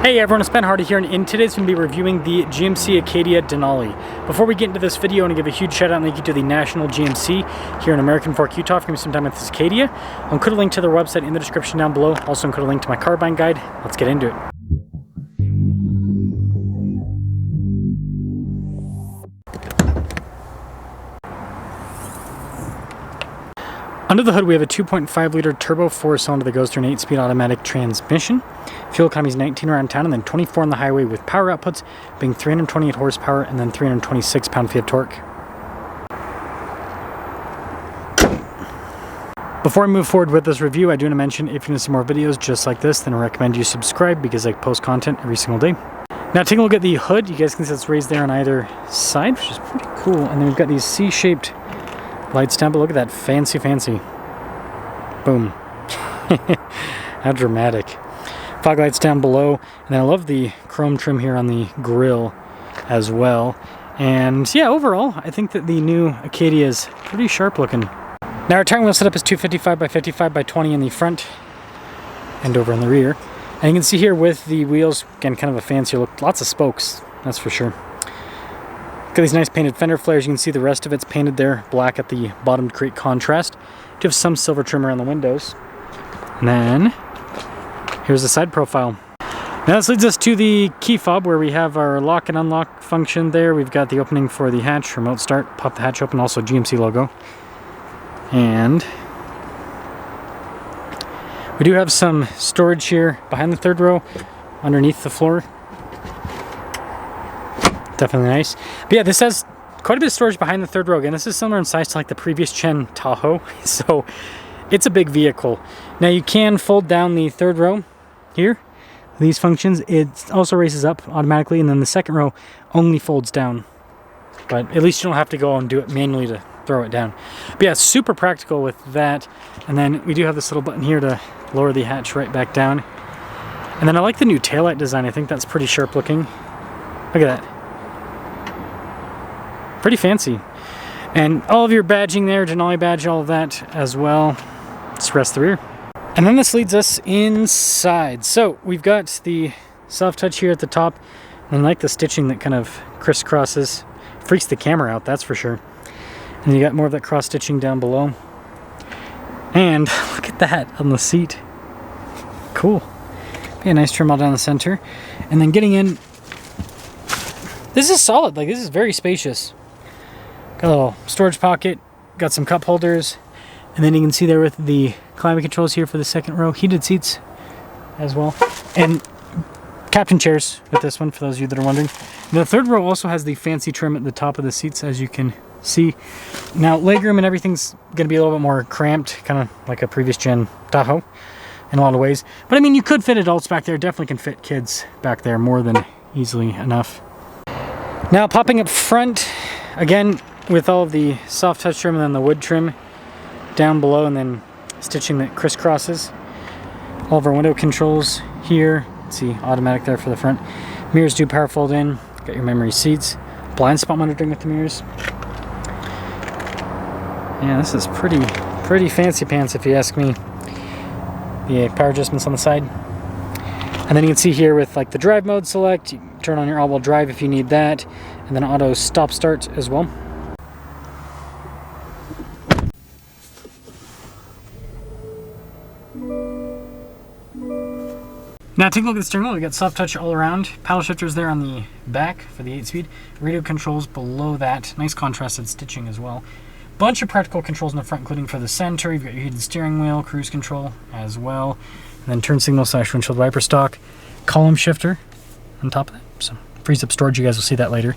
Hey everyone, it's Ben Hardy here, and in today's going to be reviewing the GMC Acadia Denali. Before we get into this video, I want to give a huge shout out and thank you to the National GMC here in American Fork, Utah for giving me some time with this Acadia. I'll include a link to their website in the description down below. Also include a link to my car buying guide. Let's get into it. Under the hood, we have a 2.5 liter turbo 4-cylinder that goes through an 8-speed automatic transmission. Fuel economy is 19 around town and then 24 on the highway, with power outputs being 328 horsepower and then 326 pound-feet of torque. Before I move forward with this review, I do want to mention if you want to see more videos just like this, then I recommend you subscribe because I post content every single day. Now taking a look at the hood, you guys can see it's raised there on either side, which is pretty cool. And then we've got these C-shaped lights down, but look at that, fancy. Boom. How dramatic. Fog lights down below, and then I love the chrome trim here on the grille as well. And yeah, overall, I think that the new Acadia is pretty sharp looking. Now our tire wheel setup is 255 by 55 by 20 in the front and over in the rear. And you can see here with the wheels, again, kind of a fancier look, lots of spokes, that's for sure. Got these nice painted fender flares. You can see the rest of it's painted there black at the bottom to create contrast. Do have some silver trim around the windows. And then here's the side profile. Now this leads us to the key fob where we have our lock and unlock function there. We've got the opening for the hatch, remote start, pop the hatch open, also GMC logo. And we do have some storage here behind the third row, underneath the floor. Definitely nice. But yeah, this has quite a bit of storage behind the third row. Again, this is similar in size to like the previous gen Tahoe, so it's a big vehicle. Now you can fold down the third row here, these functions. It also raises up automatically, and then the second row only folds down. But at least you don't have to go and do it manually to throw it down. But yeah, super practical with that. And then we do have this little button here to lower the hatch right back down. And then I like the new taillight design. I think that's pretty sharp looking. Look at that. Pretty fancy. And all of your badging there, Denali badge, all of that as well. Just rest the rear. And then this leads us inside. So we've got the soft touch here at the top, and I like the stitching that kind of crisscrosses. Freaks the camera out, that's for sure. And you got more of that cross stitching down below. And look at that on the seat. Cool. Yeah, nice trim all down the center. And then getting in, this is solid. Like, this is very spacious. Got a little storage pocket, got some cup holders, and then you can see there with the climate controls here for the second row, heated seats as well, and captain chairs with this one for those of you that are wondering. The third row also has the fancy trim at the top of the seats, as you can see. Now legroom and everything's going to be a little bit more cramped, kind of like a previous gen Tahoe in a lot of ways. But I mean, you could fit adults back there, definitely can fit kids back there more than easily enough. Now popping up front, again, with all of the soft touch trim and then the wood trim down below, and then stitching that crisscrosses. All of our window controls here. See, automatic there for the front. Mirrors do power fold in. Got your memory seats. Blind spot monitoring with the mirrors. Yeah, this is pretty fancy pants if you ask me. The power adjustments on the side. And then you can see here with like the drive mode select, you can turn on your all-wheel drive if you need that, and then auto stop start as well. Now take a look at the steering wheel. We got soft touch all around. Paddle shifters there on the back for the 8-speed. Radio controls below that. Nice contrasted stitching as well. Bunch of practical controls in the front, including for the center. You've got your heated steering wheel, cruise control as well. And then turn signal / windshield wiper stock. Column shifter on top of that. So frees up storage. You guys will see that later.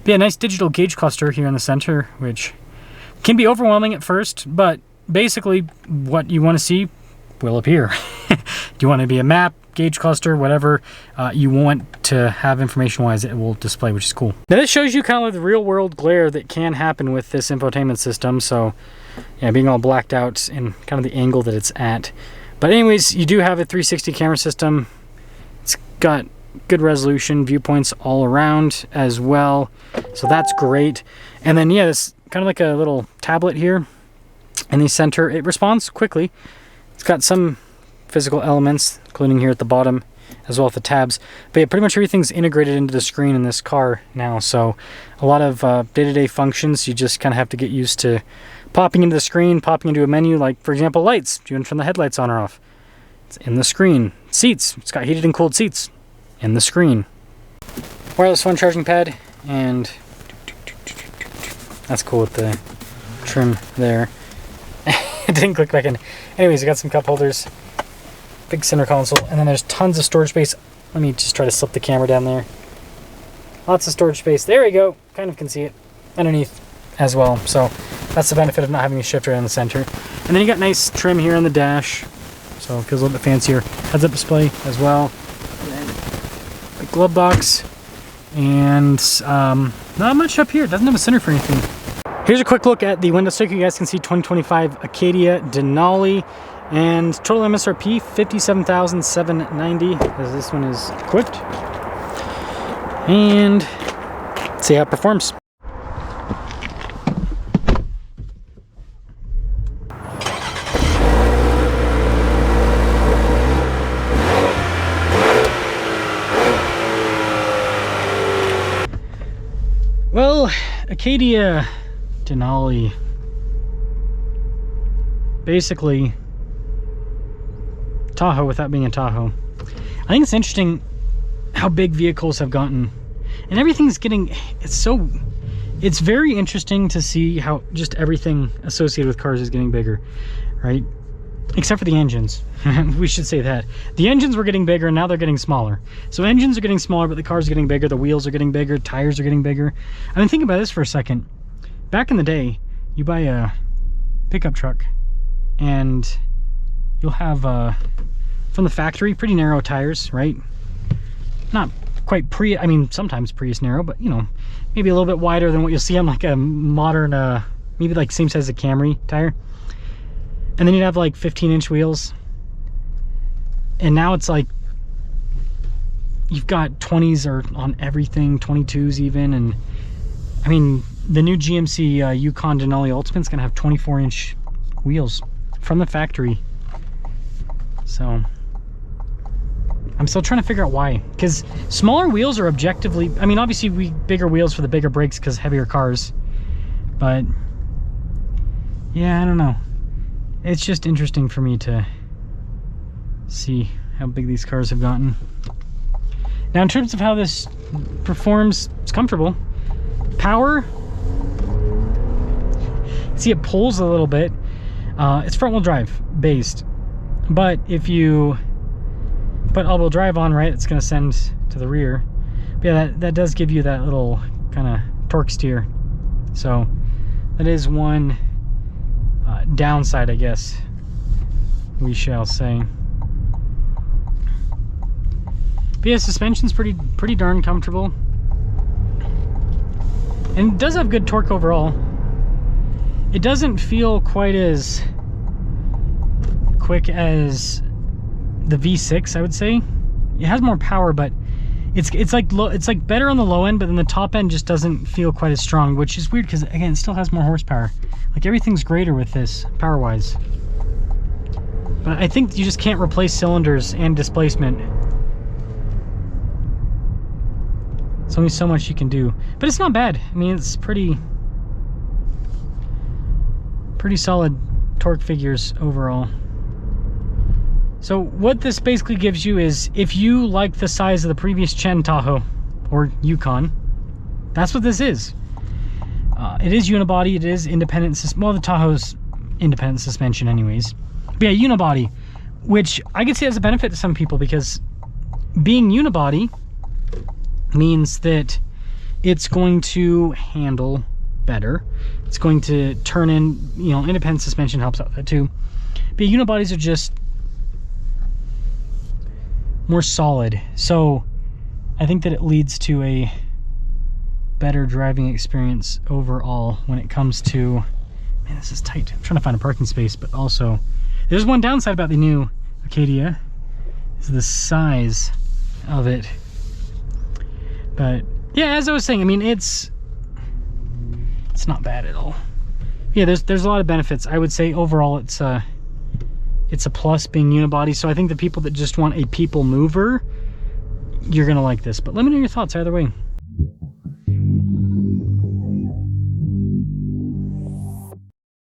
But yeah, nice digital gauge cluster here in the center, which can be overwhelming at first, but basically what you want to see will appear. Do you want to be a map, gauge cluster, whatever you want to have information-wise, it will display, which is cool. Now this shows you kind of like the real-world glare that can happen with this infotainment system. So yeah, being all blacked out in kind of the angle that it's at. But anyways, you do have a 360 camera system. It's got good resolution, viewpoints all around as well. So that's great. And then yeah, this kind of like a little tablet here in the center. It responds quickly. It's got some physical elements, including here at the bottom. as well as the tabs. But yeah, pretty much everything's integrated into the screen in this car now. So a lot of day-to-day functions, you just kind of have to get used to popping into the screen, popping into a menu, like for example, lights. Do you want to turn the headlights on or off? It's in the screen. Seats, it's got heated and cooled seats in the screen. Wireless phone charging pad, and that's cool with the trim there. It didn't click back in. Anyways, I got some cup holders, big center console, and then there's tons of storage space. Let me just try to slip the camera down there. Lots of storage space. There we go. Kind of can see it underneath as well. So that's the benefit of not having a shifter in the center. And then you got nice trim here on the dash, so it feels a little bit fancier. Heads-up display as well. And then a glove box, and not much up here. It doesn't have a center for anything. Here's a quick look at the window sticker. You guys can see 2025 Acadia Denali, and total MSRP $57,790 as this one is equipped. And let's see how it performs. Well, Acadia Denali, basically Tahoe without being a Tahoe. I think it's interesting how big vehicles have gotten, and everything's getting, it's very interesting to see how just everything associated with cars is getting bigger, right? Except for the engines. We should say that. The engines were getting bigger, and now they're getting smaller. So engines are getting smaller, but the cars are getting bigger, the wheels are getting bigger, tires are getting bigger. I mean, think about this for a second. Back in the day, you buy a pickup truck, and you'll have, from the factory, pretty narrow tires, right? Not quite I mean, sometimes Prius narrow, but, you know, maybe a little bit wider than what you'll see on like a modern, maybe like same size as a Camry tire. And then you'd have like 15-inch wheels. And now it's like, you've got 20s or on everything, 22s even. And I mean, the new GMC Yukon Denali Ultimate's gonna have 24-inch wheels from the factory. So I'm still trying to figure out why, because smaller wheels are objectively, I mean, obviously bigger wheels for the bigger brakes because heavier cars, but yeah, I don't know. It's just interesting for me to see how big these cars have gotten. Now, in terms of how this performs, it's comfortable. Power, see, it pulls a little bit. It's front-wheel drive based, but if you put all-wheel drive on, right, it's going to send to the rear. But yeah, that does give you that little kind of torque steer. So that is one downside, I guess we shall say. But yeah, suspension's pretty darn comfortable, and it does have good torque overall. It doesn't feel quite as quick as the V6, I would say. It has more power, but it's like better on the low end, but then the top end just doesn't feel quite as strong, which is weird because, again, it still has more horsepower. Like, everything's greater with this power wise, but I think you just can't replace cylinders and displacement. There's only so much you can do, but it's not bad. I mean, it's pretty solid torque figures overall. So what this basically gives you is, if you like the size of the previous Chen Tahoe or Yukon, that's what this is. It is unibody, it is independent, well, the Tahoe's independent suspension anyways. But yeah, unibody, which I could see as a benefit to some people, because being unibody means that it's going to handle better. It's going to turn in, you know, independent suspension helps out with that too. But unibodies are just more solid. So I think that it leads to a better driving experience overall when it comes to, man, this is tight. I'm trying to find a parking space, but also there's one downside about the new Acadia, is the size of it. But yeah, as I was saying, I mean, it's not bad at all. Yeah, there's a lot of benefits. I would say overall it's a plus being unibody. So I think the people that just want a people mover you're gonna like this. But let me know your thoughts either way.